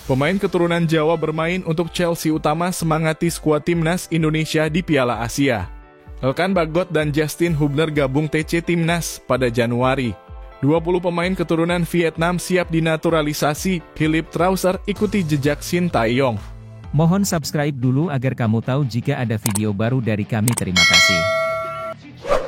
Pemain keturunan Jawa bermain untuk Chelsea utama semangati skuad timnas Indonesia di Piala Asia. Elkan Bagot dan Justin Hubner gabung TC Timnas pada Januari. 20 pemain keturunan Vietnam siap dinaturalisasi. Philippe Trauser ikuti jejak Shin Tae-yong. Mohon subscribe dulu agar kamu tahu jika ada video baru dari kami. Terima kasih.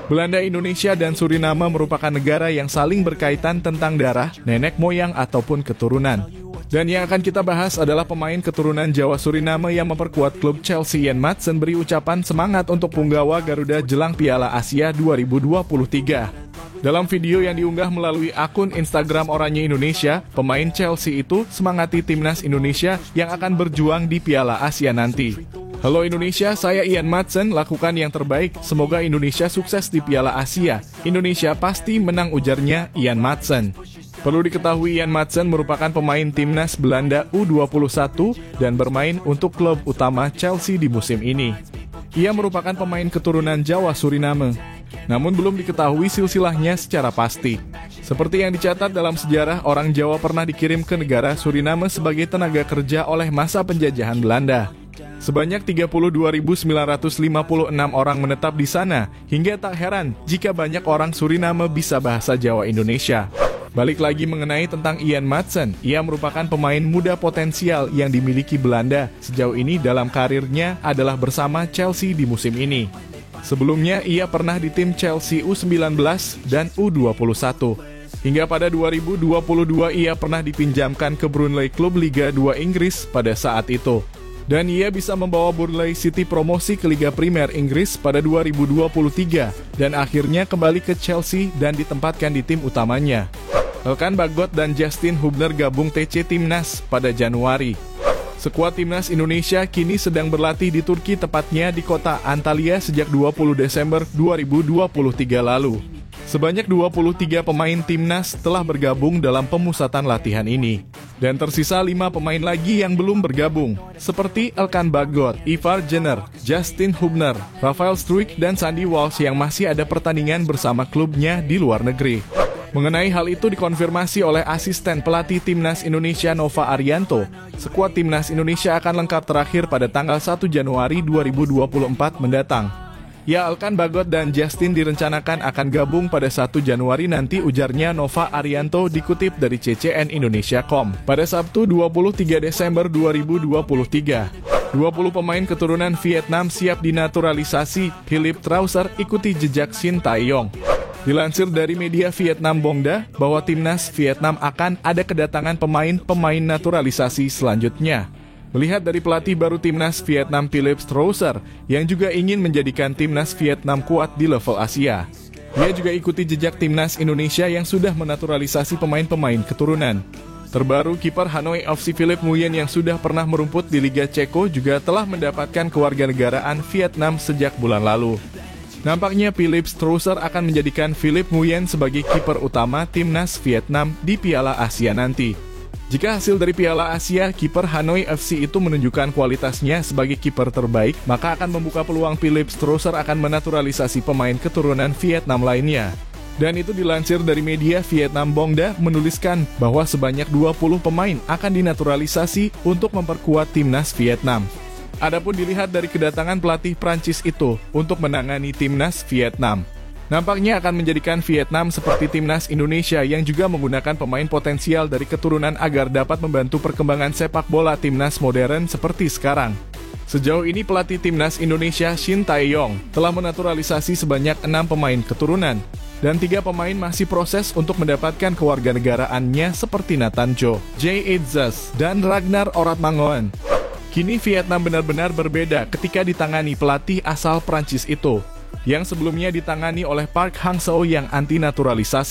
Belanda, Indonesia, dan Suriname merupakan negara yang saling berkaitan tentang darah, nenek moyang, ataupun keturunan. Dan yang akan kita bahas adalah pemain keturunan Jawa Suriname yang memperkuat klub Chelsea. Ian Maatsen beri ucapan semangat untuk punggawa Garuda jelang Piala Asia 2023. Dalam video yang diunggah melalui akun Instagram Oranye Indonesia, pemain Chelsea itu semangati timnas Indonesia yang akan berjuang di Piala Asia nanti. Halo Indonesia, saya Ian Maatsen, lakukan yang terbaik. Semoga Indonesia sukses di Piala Asia. Indonesia pasti menang, ujarnya Ian Maatsen. Perlu diketahui Ian Maatsen merupakan pemain timnas Belanda U21 dan bermain untuk klub utama Chelsea di musim ini. Ia merupakan pemain keturunan Jawa Suriname, namun belum diketahui silsilahnya secara pasti. Seperti yang dicatat dalam sejarah, orang Jawa pernah dikirim ke negara Suriname sebagai tenaga kerja oleh masa penjajahan Belanda. Sebanyak 32.956 orang menetap di sana, hingga tak heran jika banyak orang Suriname bisa bahasa Jawa Indonesia. Balik lagi mengenai tentang Ian Maatsen, ia merupakan pemain muda potensial yang dimiliki Belanda. Sejauh ini dalam karirnya adalah bersama Chelsea di musim ini. Sebelumnya ia pernah di tim Chelsea U19 dan U21. Hingga pada 2022 ia pernah dipinjamkan ke Burnley, klub Liga 2 Inggris pada saat itu. Dan ia bisa membawa Burnley City promosi ke Liga Primer Inggris pada 2023 dan akhirnya kembali ke Chelsea dan ditempatkan di tim utamanya. Elkan Bagot dan Justin Hubner gabung TC Timnas pada Januari. Skuad timnas Indonesia kini sedang berlatih di Turki, tepatnya di kota Antalya sejak 20 Desember 2023 lalu. Sebanyak 23 pemain timnas telah bergabung dalam pemusatan latihan ini. Dan tersisa 5 pemain lagi yang belum bergabung, seperti Elkan Bagot, Ivar Jenner, Justin Hubner, Rafael Struijk, dan Sandy Walsh yang masih ada pertandingan bersama klubnya di luar negeri. Mengenai hal itu dikonfirmasi oleh asisten pelatih timnas Indonesia Nova Arianto. Skuad timnas Indonesia akan lengkap terakhir pada tanggal 1 Januari 2024 mendatang. Ya, Elkan Bagot dan Justin direncanakan akan gabung pada 1 Januari nanti, ujarnya Nova Arianto dikutip dari CCN Indonesia.com. Pada Sabtu 23 Desember 2023, 20 pemain keturunan Vietnam siap dinaturalisasi. Philippe Trauser ikuti jejak Shin Tae-yong. Dilansir dari media Vietnam Bongda bahwa timnas Vietnam akan ada kedatangan pemain naturalisasi selanjutnya. Melihat dari pelatih baru timnas Vietnam Philippe Trauser yang juga ingin menjadikan timnas Vietnam kuat di level Asia. Dia juga ikuti jejak timnas Indonesia yang sudah menaturalisasi pemain-pemain keturunan. Terbaru, kiper Hanoi FC Philippe Nguyen yang sudah pernah merumput di Liga Ceko juga telah mendapatkan kewarganegaraan Vietnam sejak bulan lalu. Nampaknya Philippe Trauser akan menjadikan Philippe Nguyen sebagai kiper utama timnas Vietnam di Piala Asia nanti. Jika hasil dari Piala Asia, kiper Hanoi FC itu menunjukkan kualitasnya sebagai kiper terbaik, maka akan membuka peluang Philippe Trauser akan menaturalisasi pemain keturunan Vietnam lainnya. Dan itu dilansir dari media Vietnam Bongda menuliskan bahwa sebanyak 20 pemain akan dinaturalisasi untuk memperkuat timnas Vietnam. Adapun dilihat dari kedatangan pelatih Prancis itu untuk menangani timnas Vietnam, nampaknya akan menjadikan Vietnam seperti timnas Indonesia yang juga menggunakan pemain potensial dari keturunan agar dapat membantu perkembangan sepak bola timnas modern seperti sekarang. Sejauh ini pelatih timnas Indonesia Shin Tae-yong telah menaturalisasi sebanyak 6 pemain keturunan, dan 3 pemain masih proses untuk mendapatkan kewarganegaraannya seperti Nathan Jo, Jay Edzas, dan Ragnar Oratmangoen. Kini Vietnam benar-benar berbeda ketika ditangani pelatih asal Prancis itu, yang sebelumnya ditangani oleh Park Hang-seo yang anti naturalisasi.